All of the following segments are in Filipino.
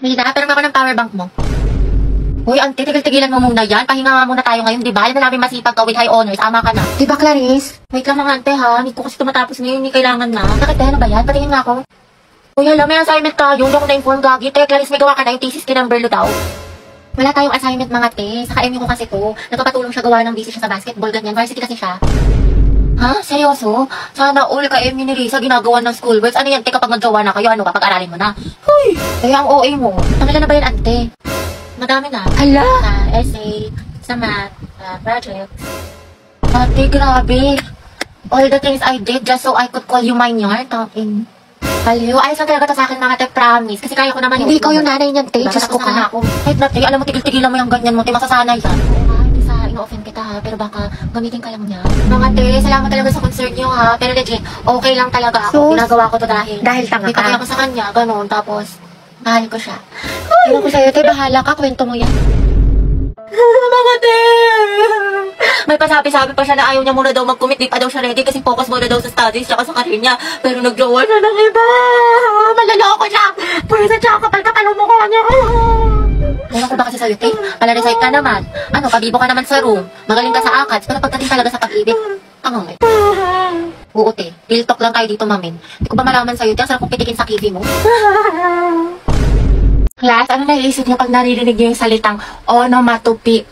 Mida, pero ako ng power bank mo. Uy, auntie, tigil-tigilan mo muna yan. Pahinga nga muna tayo ngayon, di ba? Yan na namin masipag ka with high honors. Ama ka na. Di ba, Clarice? Wait lang mga ante, ha? Hindi ko kasi tumatapos ngayon. Hindi kailangan na. Bakit ano ba yan? Patingin nga ako. Uy, hala, may assignment tayo. Hindi ako na-inform, Gagi. Kaya, Clarice, may gawa ka na yung thesis kinamberlo daw. Wala tayong assignment, mga te. Sa ka-MU ko kasi to. Nagpapatulong siya gawa ng busy siya sa basketball, ganyan. Varsity kasi siya. Ha? Seryoso? Sana all ka-MU ni Risa ginagawa ng schoolworks. Ano yan, te, kapag naggawa na kayo, ano ba, pag-aralin mo na? Uy, kaya ang OA mo. Nangilan na ba yan, ante? Madami na. Hala! Essay, sa math, projects. Ate, grabe. All the things I did just so I could call you mine yard. Talking. Baliw, ayos lang talaga to sa akin mga te, promise. Kasi kaya ko naman Hindi ikaw yung nanay niyan, te. Diba? Diyos ko ka. Kahit na te, alam mo, tigil-tigilan mo yung ganyan mo, te, masasanay yan. Oo nga, hindi sa ino-offend kita ha, pero baka gamitin ka lang niya. Mga te, salamat talaga sa concern niyo ha, pero legit, okay lang talaga ako. So, Ginagawa ko to dahil tanga may ka. kaya ako sa kanya, ganun, tapos mahal ko siya. Ewan ko sa'yo, te, bahala ka, kwento mo yan. Mga te! May pasabi-sabi pa siya na ayaw niya muna daw mag-commit, di pa daw siya ready kasi focus muna daw sa studies tsaka sa career niya. Pero nag-jowa siya ng iba! Malaloko siya! Pwede siya kapal-kapal mo ko niya! Ewan ko ba kasi sa'yo, te? Pala-recite ka naman. Ano, pabibo ka naman sa room. Magaling ka sa ACADS, pero pagdating talaga sa pag-ibig, angong eh. Oo, te. Real talk lang tayo dito, mamin. Hindi ko ba malaman sa'yo, te? Ang sarap kong pitikin sa kiwi mo. Class, ano naiisip niyo pag naririnig niyo yung salitang onomatopoeia?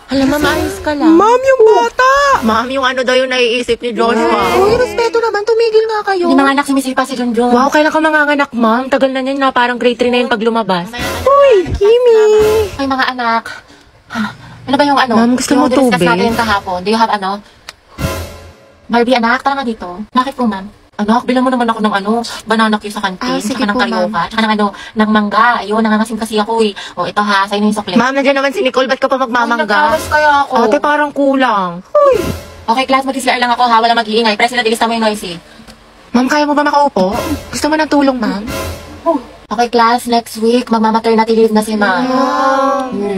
Hala, ma'am, ayos ka lang. Ma'am, yung bata! Ma'am, yung ano daw yung naiisip ni Joshua. Uy, respeto naman. Tumigil nga kayo. Hindi mga anak, sumisipa si Junjun. Wow, kailan ka manganganak, ma'am? Tagal na niyan na parang grade 3 na yun pag lumabas. Uy, Kimi! Ay, mga anak. Ano ba yung ano? Ma'am, gusto mo Yung discuss tubig? natin kahapon. Do you have ano? Barbie, anak, tara nga dito. Bakit po, ma'am? Anak, bilang mo naman ako ng ano, banana cue sa kantin, Sige tsaka ng po, karyoka, tsaka ng ano, ng mangga. Ayun, nangangasim kasi ako eh. O, ito ha, sa'yo na yung sukli. Ma'am, nandiyan naman si Nicole. Ba't ka pa magmamangga? Nagkawas kaya ako. Ate, parang kulang. Okay, class, mag-CR lang ako ha, wala mag-iingay. President, ilista mo yung noisy. Ma'am, kaya mo ba makaupo? Gusto mo ng tulong, ma'am? Okay, class, next week, magmamaternity leave na si ma'am.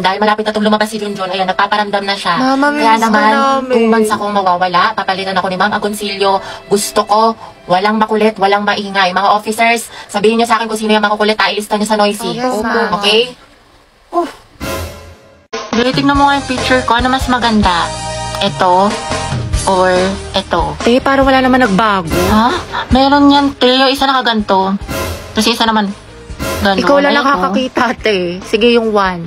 Dahil malapit na itong lumabas si Junjun, ayan, nagpaparamdam na siya. Mama, Kaya miss naman, ka namin. 2 months akong mawawala. Papalitan ako ni Ma'am Agoncillo. Gusto ko, walang makulit, walang maingay. Mga officers, sabihin niyo sa akin kung sino yung makukulit, ilista niyo sa noisy. Yes, ma'am. Okay? Tignan mo nga yung picture ko. Ano mas maganda? Ito or ito? Te, parang wala naman nagbago. Ha? Meron yan, te. Yung isa nakaganto. Tapos yung isa naman, ganun. Ikaw lang Ayan, oh. nakakakita, te. Sige, yung 1.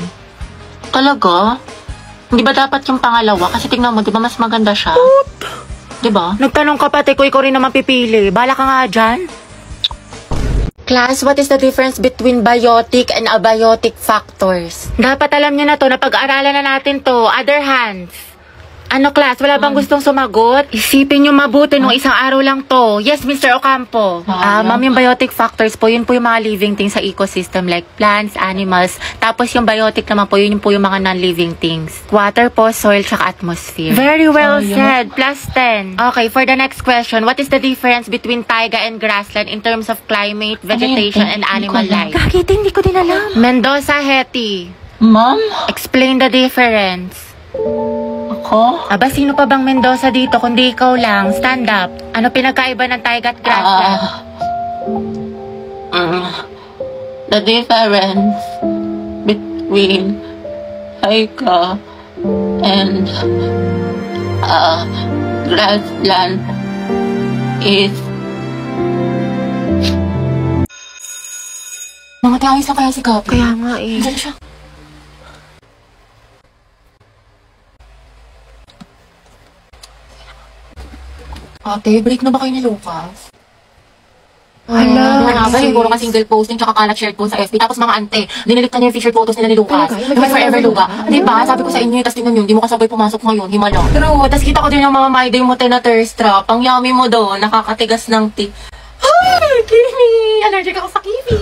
Talaga? Hindi ba dapat yung pangalawa? Kasi tingnan mo, di ba mas maganda siya? Di ba? Nagtanong ka pa, te, ko ikaw rin naman pipili. Bala ka nga dyan. Class, what is the difference between biotic and abiotic factors? Dapat alam niyo na to, napag-aaralan na natin to. Other hands. Ano, class? Wala bang gustong sumagot? Isipin niyo mabuti nung isang araw lang to. Yes, Mr. Ocampo. Ma'am, yung biotic factors po, yun po yung mga living things sa ecosystem like plants, animals. Tapos yung biotic naman po, yun po yung mga non-living things. Water po, soil, tsaka atmosphere. Very well said. Plus 10. Okay, for the next question, what is the difference between taiga and grassland in terms of climate, vegetation, and animal life? Kakita, hindi ko din alam. Mendoza, Hetty. Ma'am? Explain the difference. Ako? Aba, sino pa bang Mendoza dito kundi ikaw lang? Stand up. Ano pinagkaiba ng taiga at grassland? The difference between taiga and grassland is mga tayo sa kaya si Gabi. Kaya nga eh. Diyan siya. Ate, break na ba kayo ni Lucas? Hala. Kasi puro ka single posting tsaka kalat shared po sa FB. Tapos mga ante, dinilit ka niya yung featured photos nila ni Lucas. Yung forever Luga. Di ba? Sabi ko sa inyo, tapos tingnan yun, di mo kasabay pumasok ngayon, himala. Pero, tapos kita ko din yung mga my day mo na thirst trap. Ang yummy mo doon, nakakatigas ng tea. Ay, Kimi! Allergic ako sa Kimi!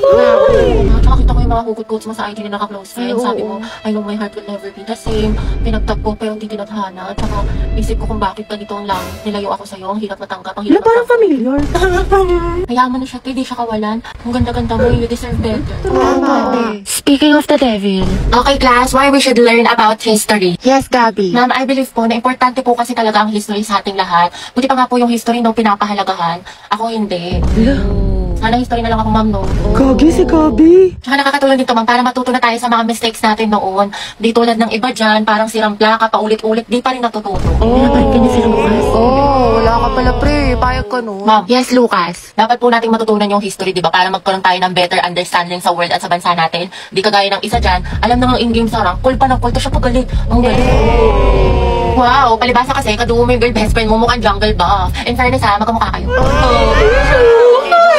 Tsaka kita ko yung mga hugot-hugots mo sa IG na naka-close friends. Sabi mo, I know my heart will never be the same. Pinagtag ko pero hindi tinadhana. Tsaka isip ko kung bakit ganito lang. Nilayo ako sa'yo, ang hirap matanggap, ang hirap Parang matanggap. familiar. Hayaan mo na siya, hindi siya kawalan. Ang ganda-ganda mo, you deserve better. Speaking of the devil. Okay, class, why we should learn about history? Yes, Gabi. Ma'am, I believe po na importante po kasi talaga ang history sa ating lahat. Buti pa nga po yung history nung pinapahalagahan. Ako hindi. Sana history na lang ako, ma'am, no? Gagi si Gabi. Tsaka nakakatulong dito, ma'am, para matuto na tayo sa mga mistakes natin noon. Di tulad ng iba dyan, parang sirang plaka, paulit-ulit, di pa rin natututo. Hindi na pa rin kanya Lucas. Wala ka pala pre. Payag ka no. Ma'am, Yes, Lucas. dapat po nating matutunan yung history, di ba? Para magkaroon tayo ng better understanding sa world at sa bansa natin. Di kagaya ng isa dyan, alam na ng in-game sarang, cool pa ng cool, to siya pagalit. Ang galing. Wow, palibasa kasi, kadugo mo yung girl best friend mo, mukhang jungle ba? In fairness ha, magkamukha kayo.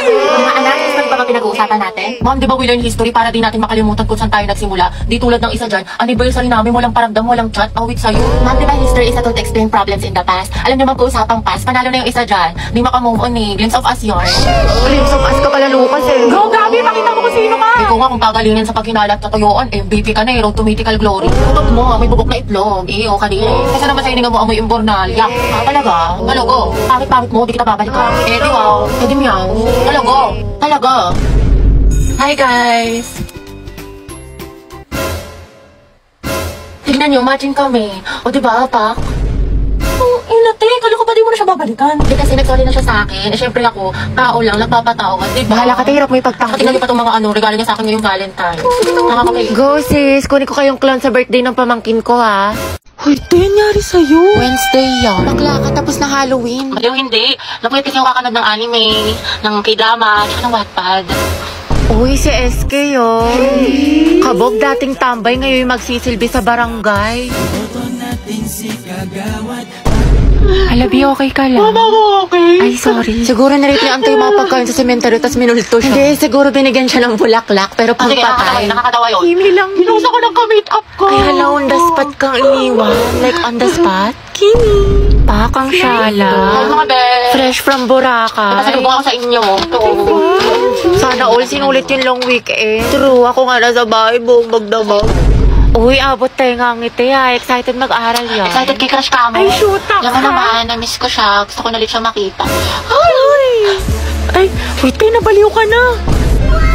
Mga anak, history pa ba pinag-uusapan natin? Ma'am, di ba we learn history para di natin makalimutan kung saan tayo nagsimula? Di tulad ng isa dyan, anniversary namin, walang paramdam, walang chat, awit sa'yo. Ma'am, di ba history is a tool to explain problems in the past? Alam niyo mag-uusapang past, panalo na yung isa dyan. Di makamove on eh, glimpse of us yarn. Glimpse of us ka pala Lucas eh. Go, Gabi! Pakita mo kung sino ka! Hindi ko nga kung kagalingin sa paghinala at katuyuan, MVP ka na eh, road to mythical glory. Tutok mo, may bubok na itlog. Iyo, kanina. Kasi naman sa hininga mo amoy imbornal. Yak, talaga? Talago? Pangit-pangit mo, di kita babalikan. Eh di wow, eh di meow. Talago? Talaga? Hi guys! Tignan nyo, matching kami. O diba, Pak? Oh, inate, kala ko ba di mo na siya babalikan? Di kasi nag-sorry na siya sa akin. Eh, syempre ako, tao lang, nagpapatawad, diba? Bahala ka, hirap mo ipagtanggol. Tingnan niyo pa itong mga regalo niya sa akin ngayong Valentine. Nakakapay. Go sis, kunin ko kayong clown sa birthday ng pamangkin ko ha. Hoy, ito nangyari sa'yo. Wednesday yan. Bakla ka tapos na Halloween. Maliw hindi. Napuyat kasi ako kakanood ng anime, ng k-drama, tsaka ng Wattpad. Uy, si SK oh. Kabog dating tambay, ngayon magsisilbi sa barangay. Alabi, okay ka lang? Okay. Ay, sorry. Siguro narito ni Antay yung mga pagkain sa sementeryo tapos minulto siya. Hindi, siguro binigyan siya ng bulaklak pero Ah, sige, pagpatay. nakakatawa yun. Kimi lang. Pinusa ko ng ka-meet up ko. Ay, hala, on the spot kang iniwan. Like on the spot? Kimi. Pakang Ay, syala. mga bes. Fresh from Boracay. Pasalubong ako sa inyo. Sana all sinulit yung long weekend. True, ako nga nasa bahay, buong magdamag. Uy, abot tayo nga ngiti ha. Excited mag-aral yan. Excited kay crush ka mo. Ay, shoot up Alam mo ka. naman, na-miss ko siya. Gusto ko na ulit siya makita. Ay, wait, tayo, nabaliw ka na.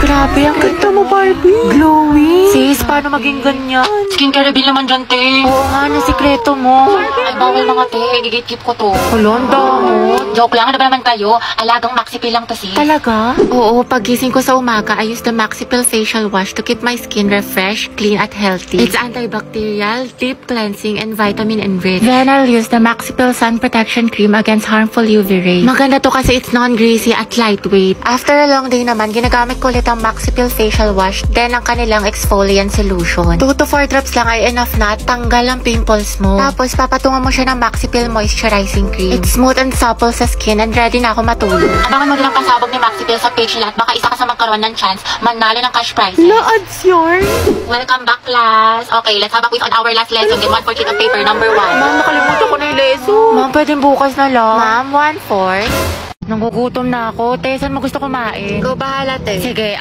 Grabe, ang ganda mo, Barbie. Glowing. Sis, paano maging ganyan? Skincare reveal naman dyan, te. Oo nga, na sikreto mo. Ay, bawal mga te. Gigit-keep ko to. Hulonda mo. Joke lang, ano ba naman kayo? Alagang maxi-peel lang to, sis. Talaga? Oo, pagising ko sa umaga, I use the Maxipil facial wash to keep my skin refreshed, clean at healthy. It's antibacterial, deep cleansing, and vitamin enriched. Then I'll use the Maxipil sun protection cream against harmful UV rays. Maganda to kasi it's non-greasy at lightweight. After a long day naman, ginagamit ko ulit ang Maxipil facial wash, then ang kanilang exfoliant solution. 2 to 4 drops lang ay enough na at tanggal ang pimples mo. Tapos papatungan mo siya ng Maxipil moisturizing cream. It's smooth and supple sa skin and ready na ako matulog. Abangan mo din ang pasabog ni Maxipil sa page nila at baka isa ka sa magkaroon ng chance manalo ng cash prizes. Na-ads yarn. Welcome back, class. Okay, let's have a quiz on our last lesson. Get 1 for sheet of paper, number 1. Ma'am, nakalimutan ko na yung lesson. Ma'am, pwedeng bukas na lang. Ma'am, 1/4. Nangugutom na ako. Te, saan mo gusto kumain? Go, bahala, te. Sige,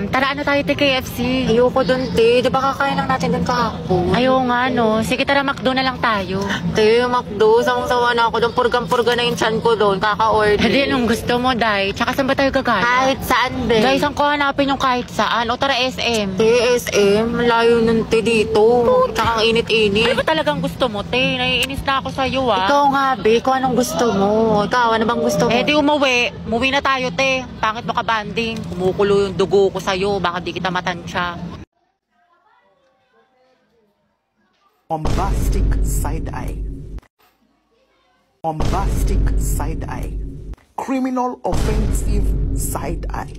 tara, ano tayo, te, KFC? Ayoko dun, te. Di ba kakain lang natin dun kahapon? Ayaw nga, no. Sige, tara, McDo na lang tayo. Te, McDo, sawang-sawa na ako dun. Purgang-purga na yung chan ko dun. Kaka-order. Hindi, anong gusto mo, Day? Tsaka saan ba tayo gagana? Kahit saan, be. Guys, saan ko hanapin yung kahit saan? O tara, SM. Te, SM? Malayo nun, te, dito. Tsaka ang init-init. Ano ba talagang gusto mo, te? Naiinis na ako sa'yo, ah. Ikaw nga, be, kung anong gusto mo. Ikaw, ano bang gusto mo? Eh di umuwi. Umuwi na tayo, te. Pangit mo ka banding. Kumukulo yung dugo ko sa'yo. Baka di kita matansya. Bombastic side eye. Bombastic side eye. Criminal offensive side eye.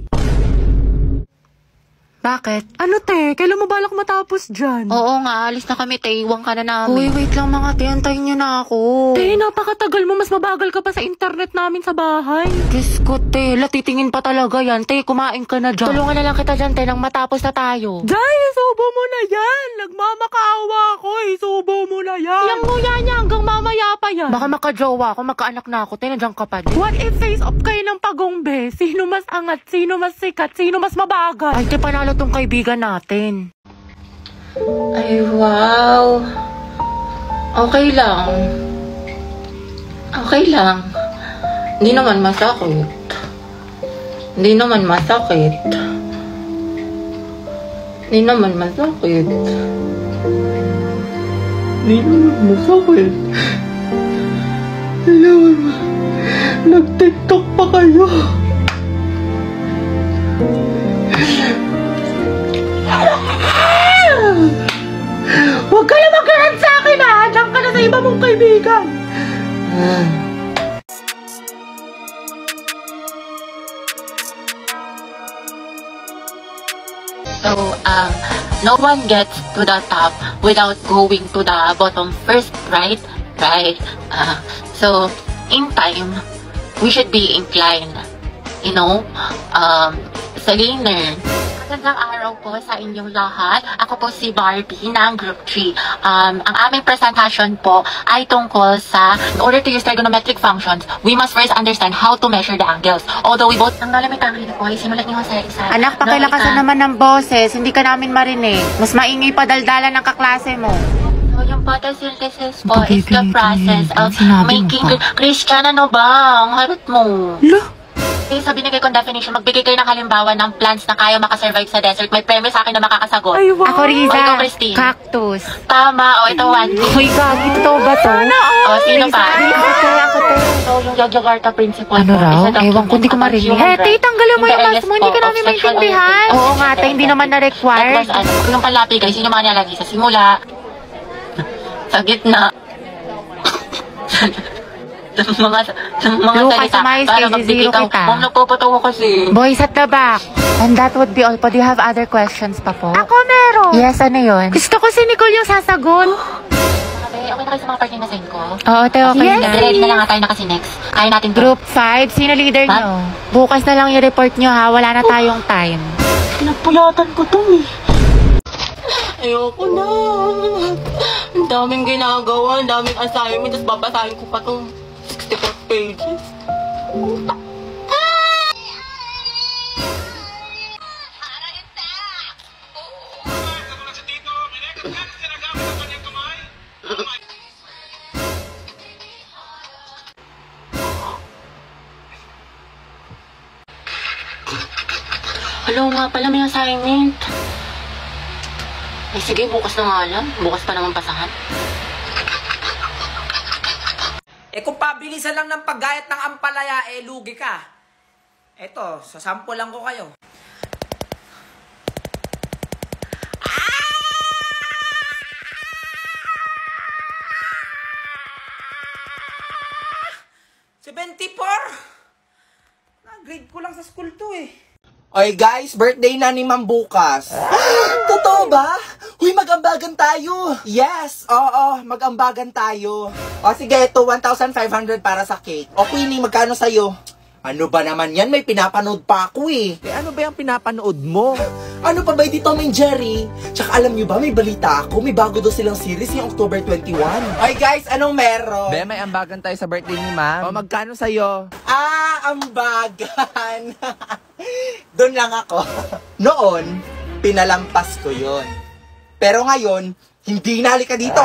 Bakit? Ano, te? Kailan mo balak matapos dyan? Oo nga, alis na kami, te. Iwan ka na namin. Uy, wait lang mga te. Antayin nyo na ako. Te, napakatagal mo. Mas mabagal ka pa sa internet namin sa bahay. Diyos ko, te. Latitingin pa talaga yan. Te, kumain ka na dyan. Tulungan na lang kita dyan, te, nang matapos na tayo. Day, isubo mo na yan. Nagmamakaawa ako. Isubo mo na yan. Yang nguya niya hanggang mamaya pa yan. Baka makajowa ako, magkaanak na ako. Te, nandiyan ka pa din. What if face off kayo ng pagongbe? Sino mas angat? Sino mas sikat? Sino mas mabagal? Ay, te, panalo tong kaibigan natin. Ay, wow. Okay lang. Okay lang. Hindi naman masakit. Hindi naman masakit. Hindi naman masakit. Hindi naman masakit. Hindi naman Nag-tiktok pa kayo. Huwag ka na mag-run sa akin ha! Diyan ka na sa iba mong kaibigan! So, no one gets to the top without going to the bottom first, right? Right. So, in time, we should be inclined, sa laner. Magandang araw po sa inyong lahat. Ako po si Barbie ng Group 3. Ang aming presentation po ay tungkol sa, in order to use trigonometric functions, we must first understand how to measure the angles. Although we both, ang nalamit ang hilo po, simulat niyo sa isa. Anak, pakilakasan naman ng boses. Hindi ka namin marinig. Mas maingay pa daldalan ng kaklase mo. So, yung photosynthesis po is the process of making... Christian, ano ba? Ang harot mo. Sa binigay kong definition, magbigay kayo ng halimbawa ng plants na kaya makasurvive sa desert. May premyo sa akin na makakasagot. Ay, wow. Ako, Riza. O, ikaw, Christine. Cactus. Tama. O, ito, one. Uy, gagi. Totoo ba to? O, sino pa? Ako to. So, yung Yogyakarta principle Ano po, raw? is a document Ewan ko, hindi ko about marinig. human Tay, rights. tanggalin mo yung The mask mo. Hindi ka earliest namin form of sexual maintindihan. orientation. Oo nga, tay, hindi naman na-required. Tapos, yung palapi, guys, yun yung mga nilalagay sa simula. Sa gitna. Sa mga Lucas, salita. sumayos Para kay magbigay zero ka. kita. Ma'am, nagpapatawa kasi. Boys at the back. And that would be all po. Do you have other questions pa po? Ako meron. Yes, ano yun? Gusto ko si Nicole yung sasagot. Okay na kayo sa mga party na send ko? Oo, te, okay. Yes. Ready na lang nga tayo na kasi next. Kaya natin to. Group 5, sino leader Ma'am? nyo? Bukas na lang i-report nyo ha, wala na tayong time. Pinagpuyatan ko to eh. Ayoko na. Ang daming ginagawa, ang daming assignment, tapos babasahin ko pa to. 64 pages. Hello nga pala, may assignment. Eh sige, bukas na nga lang. Bukas pa naman pasahan. Eh kung pabilisan lang ng paggayat ng ampalaya, eh lugi ka. Eto, sasample lang ko kayo. Ah! 74! Na-grade ko lang sa school to eh. Oy guys, birthday na ni Ma'am bukas. Totoo ba? Huy, mag-ambagan tayo. Yes, oo, mag-ambagan tayo. O sige, ito 1,500 para sa cake. O Queenie, magkano sa'yo? Ano ba naman yan? May pinapanood pa ako eh. Ano ba yung pinapanood mo? Ano pa ba yung Tom and Jerry? Tsaka alam nyo ba, may balita ako. May bago daw silang series yung October 21. Oy guys, anong meron? Be, may ambagan tayo sa birthday ni Ma'am. O magkano sa'yo? Ambagan. Doon lang ako. Noon, pinalampas ko yon. Pero ngayon, hindi na, halika dito.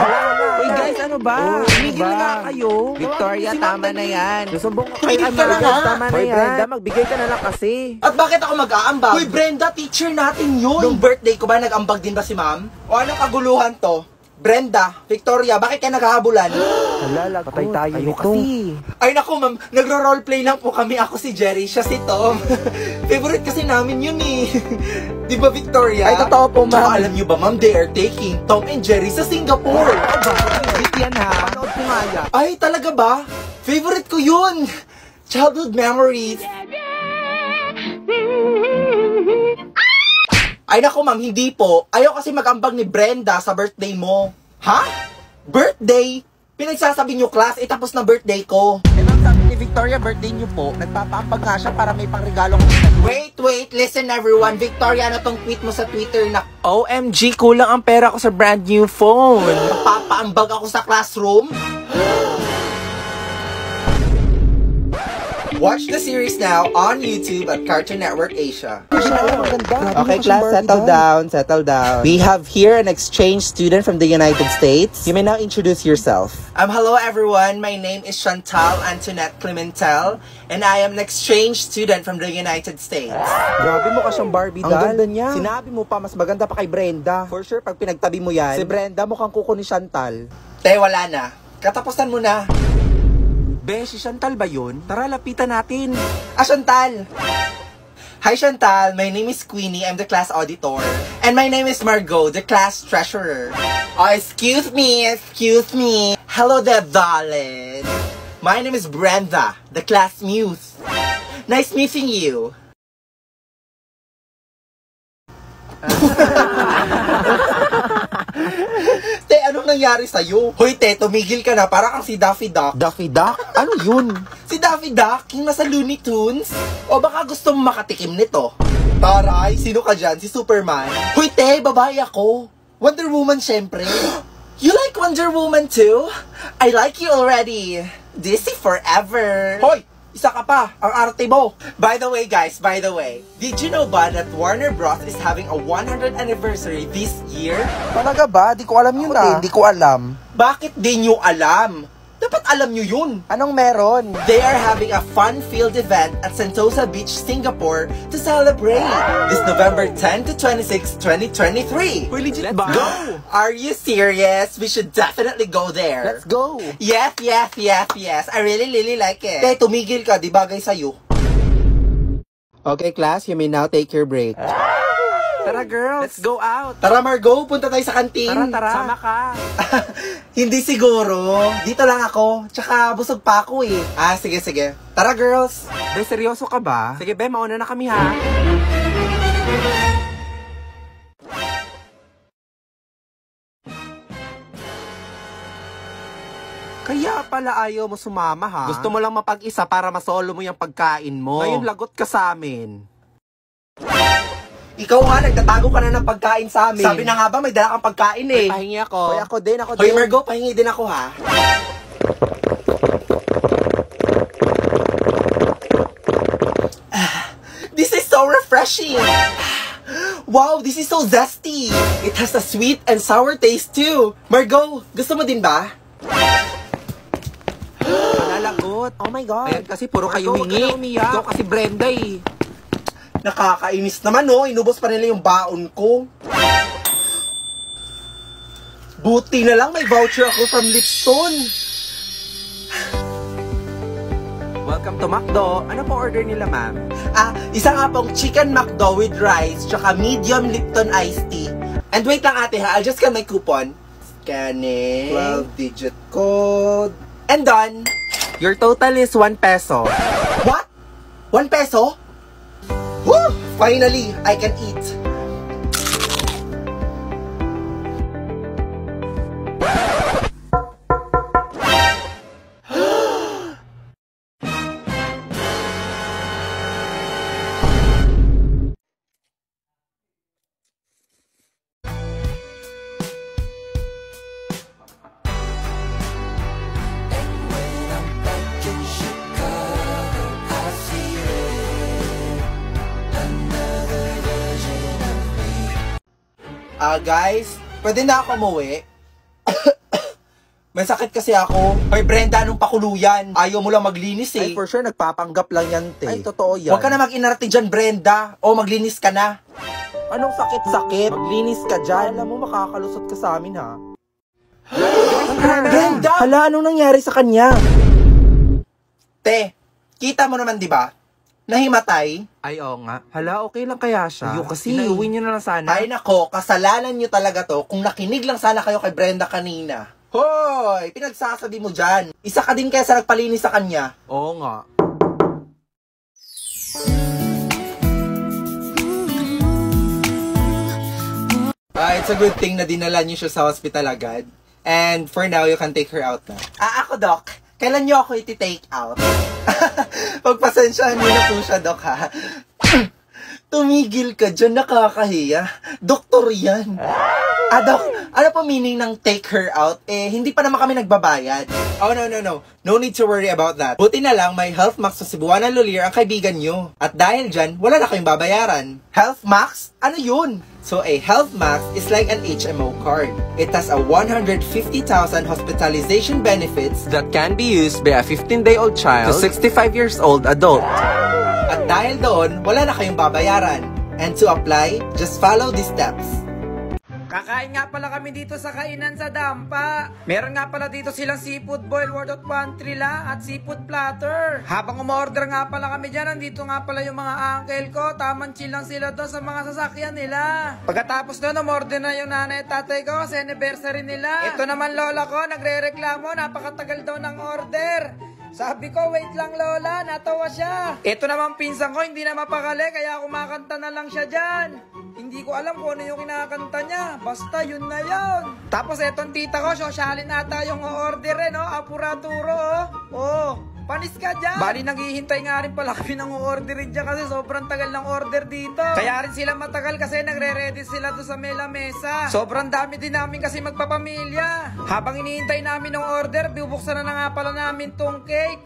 Uy guys, ano ba? Tumigil na kayo. Victoria, tama na yan. Susumbong ko kay Tumigil ka na nga. tama na yan. Brenda, magbigay ka na lang kasi. At bakit ako mag-aambag? Uy, Brenda, teacher natin yun. Nung birthday ko ba, nag-ambag din ba si ma'am? O anong kaguluhan to? Brenda, Victoria, bakit kayo naghahabulan? Halala, patay tayo nito. Ay naku ma'am, nagro-roleplay lang po kami. Ako si Jerry, siya si Tom. Favorite kasi namin yun eh. Di ba Victoria? Ay, totoo po, ma'am. Tsaka alam niyo ba ma'am, they are taking Tom and Jerry sa Singapore. Yan ha. Panood ko nga yan. Ay, talaga ba? Favorite ko yun. Childhood memories. Ay naku ma'am, hindi po. Ayaw kasi mag-ambag ni Brenda sa birthday mo. Ha? Birthday? Pinagsasabi niyo class, tapos na birthday ko. Eh ma'am, sabi ni Victoria, birthday niyo po. Nagpapaambag nga siya para may pangregalong Wait, listen everyone. Victoria, ano tong tweet mo sa Twitter na OMG, kulang ang pera ko sa brand new phone. papaambag ako sa classroom? Watch the series now on YouTube at Cartoon Network Asia. Okay, class, settle down. We have here an exchange student from the United States. You may now introduce yourself. Hello everyone, my name is Chantal Antoinette Clementel and I am an exchange student from the United States. Grabe mo ka siyang Barbie doll. Ang ganda niya. Sinabi mo pa, mas maganda pa kay Brenda. For sure, pag pinagtabi mo yan, si Brenda mukhang kuko ni Chantal. Te, wala na. Katapusan mo na. Be, si Chantal ba yun? Tara, lapitan natin. Chantal! Hi Chantal, my name is Queenie, I'm the class auditor. And my name is Margot, the class treasurer. Oh, excuse me. Hello there, darling. My name is Brenda, the class muse. Nice meeting you. Te, anong nangyari sa'yo? Hoy, te, tumigil ka na. Para kang si Daffy Duck. Daffy Duck? Ano yun? Si Daffy Duck, yung nasa Looney Tunes? O baka gusto mo makatikim nito? Taray, sino ka dyan? Si Superman? Hoy, te, babae ako. Wonder Woman, syempre. You like Wonder Woman too? I like you already. DC forever. Hoy! Isa ka pa, ang arte mo. By the way, guys, did you know ba that Warner Bros. Is having a 100th anniversary this year? Talaga ba? Di ko alam yun ah. Di ko alam. Bakit di nyo alam? Dapat alam nyo yun. Anong meron? They are having a fun-filled event at Sentosa Beach, Singapore to celebrate this November 10 to 26, 2023. Uy, legit Let's ba? go! Are you serious? We should definitely go there. Let's go! Yes. I really like it. Te, tumigil ka, di bagay sa'yo. Okay, class, you may now take your break. Tara, girls. Let's go out. Tara, Margo. Punta tayo sa kantin. Tara. Sama ka. Hindi siguro. Dito lang ako. Tsaka busog pa ako eh. Ah, sige. Tara, girls. Be, seryoso ka ba? Sige, be. Mauna na kami ha. Kaya pala ayaw mo sumama ha? Gusto mo lang mapag-isa para masolo mo yung pagkain mo. Ngayon lagot ka sa amin. Ikaw nga, nagtatago ka na ng pagkain sa amin. Sabi na nga ba, may dala kang pagkain eh. Pahingi ako. Hoy, ako din. Hoy, Margo, pahingi din ako ha. This is so refreshing. Wow, this is so zesty. It has a sweet and sour taste too. Margo, gusto mo din ba? Malalagot. Oh my God. Ayan kasi puro kayo hingi. Ikaw kasi Brenda eh. Nakakainis naman no, inubos pa nila yung baon ko. Buti na lang may voucher ako from Lipton. Welcome to McDo. Ano po order nila, ma'am? Isa nga pong chicken McDo with rice, tsaka medium Lipton iced tea. And wait lang ate ha, I'll just scan my coupon. Scanning. 12-digit code. And done. Your total is 1 peso. What? 1 peso? Woo! Finally, I can eat. Guys, pwede na ako umuwi? May sakit kasi ako. Hoy Brenda, anong pakuluyan? Ayaw mo lang maglinis eh. Ay, for sure, nagpapanggap lang yan, te. Ay, totoo yan. Huwag ka na mag-inarte dyan, Brenda. O maglinis ka na. Anong sakit-sakit? Maglinis ka dyan. Alam mo, makakalusot ka sa amin, ha? Brenda! Hala, anong nangyari sa kanya? Te, kita mo naman, di ba? Nahimatay. Ay, oo nga. Hala, okay lang kaya siya? Ayaw kasi. Inauwi niyo na lang sana. Ay nako, kasalanan nyo talaga to kung nakinig lang sana kayo kay Brenda kanina. Hoy, pinagsasabi mo dyan. Isa ka din kaya sa nagpalinis sa kanya. Oo nga. It's a good thing na dinala niyo siya sa hospital agad. And for now, you can take her out na. Ako, Doc. Kailan niyo ako iti-take out? Pagpasensyahan niyo na po siya, Doc, ha? Tumigil ka dyan, nakakahiya. Doktor yan. Doc, ano po meaning ng take her out? Hindi pa naman kami nagbabayad. Oh, no. No need to worry about that. Buti na lang, may Health Max sa Cebuana Lulier ang kaibigan nyo. At dahil dyan, wala na kayong babayaran. Health Max? Ano yun? So a Health Max is like an HMO card. It has a 150,000 hospitalization benefits That can be used by a 15-day-old child to 65 years old adult. at dahil doon, wala na kayong babayaran. And to apply, just follow these steps. Kakain nga pala kami dito sa kainan sa Dampa. Meron nga pala dito silang seafood boil worth of 1.3 lang at seafood platter. Habang umorder nga pala kami dyan, nandito nga pala yung mga uncle ko. Tamang chill lang sila doon sa mga sasakyan nila. Pagkatapos doon, umorder na yung nanay at tatay ko kasi anniversary nila. Ito naman lola ko, nagre-reklamo, napakatagal daw ng order. Sabi ko, wait lang lola, natawa siya. Ito naman pinsan ko, hindi na mapakali, kaya kumakanta na lang siya dyan. Hindi ko alam kung ano yung kinakanta niya. Basta yun na yun. Tapos etong tita ko, sosyalin ata yung order no? Apuraturo panis ka dyan. Bali, naghihintay nga rin pala kami ng orderin dyan kasi sobrang tagal ng order dito. Kaya rin sila matagal kasi nagre-ready sila doon sa mela mesa. Sobrang dami din namin kasi magpapamilya. Habang hinihintay namin ng order, bubuksan na nga pala namin tong cake.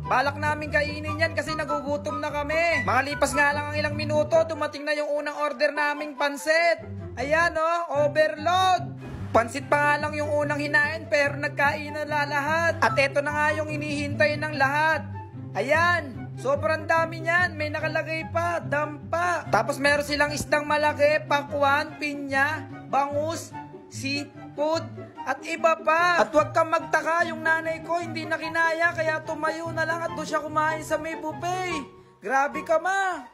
Balak namin kainin yan kasi nagugutom na kami. Makalipas nga lang ang ilang minuto, dumating na yung unang order naming pansit. Ayan overload. Pansit pa nga lang yung unang hinain pero nagkain na lahat. At eto na nga yung inihintay ng lahat. Ayan, sobrang dami niyan. May nakalagay pa, Dampa. Tapos meron silang isdang malaki, pakwan, pinya, bangus, seafood, at iba pa. At huwag kang magtaka, yung nanay ko hindi na kinaya kaya tumayo na lang at doon siya kumain sa may buffet. Grabe ka ma.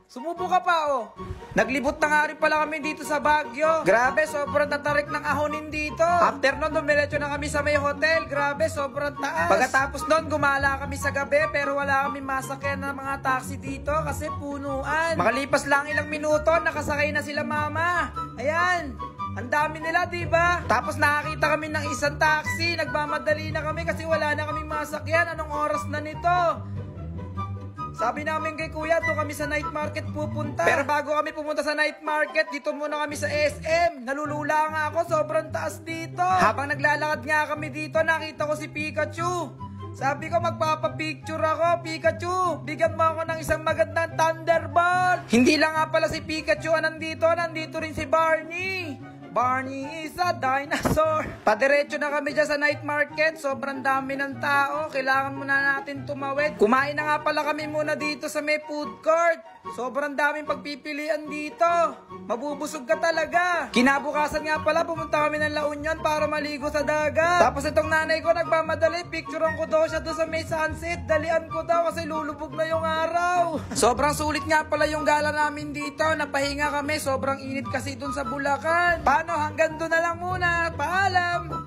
Sumubo ka pa Naglibot na nga rin pala kami dito sa Baguio. Grabe, sobrang tatarik ng ahonin dito. After nun, dumiretso na kami sa may hotel. Grabe, sobrang taas. Pagkatapos nun, gumala kami sa gabi pero wala kami masakyan ng mga taxi dito kasi punuan. Makalipas lang ilang minuto, nakasakay na sila mama. Ayan. Ang dami nila, diba? Tapos nakakita kami ng isang taxi. Nagmamadali na kami kasi wala na kaming masakyan. Anong oras na nito? Sabi namin kay kuya, doon kami sa night market pupunta. Pero bago kami pumunta sa night market, dito muna kami sa SM. Nalulula nga ako, sobrang taas dito. Habang naglalakad nga kami dito, nakita ko si Pikachu. Sabi ko, magpapapicture ako, Pikachu. Bigyan mo ako ng isang magandang Thunderbolt. Hindi lang nga pala si Pikachu nandito rin si Barney. Barney is a dinosaur. Padiretso na kami dyan sa night market. Sobrang dami ng tao. Kailangan muna natin tumawid. Kumain na nga pala kami muna dito sa may food court. Sobrang daming pagpipilian dito. Mabubusog ka talaga. Kinabukasan nga pala, pumunta kami ng La Union para maligo sa dagat. Tapos itong nanay ko nagmamadali. Picturean ko daw siya doon sa may sunset. Dalian ko daw kasi lulubog na yung araw. Sobrang sulit nga pala yung gala namin dito. Napahinga kami. Sobrang init kasi doon sa Bulacan. Paano? Hanggang doon na lang muna. Paalam!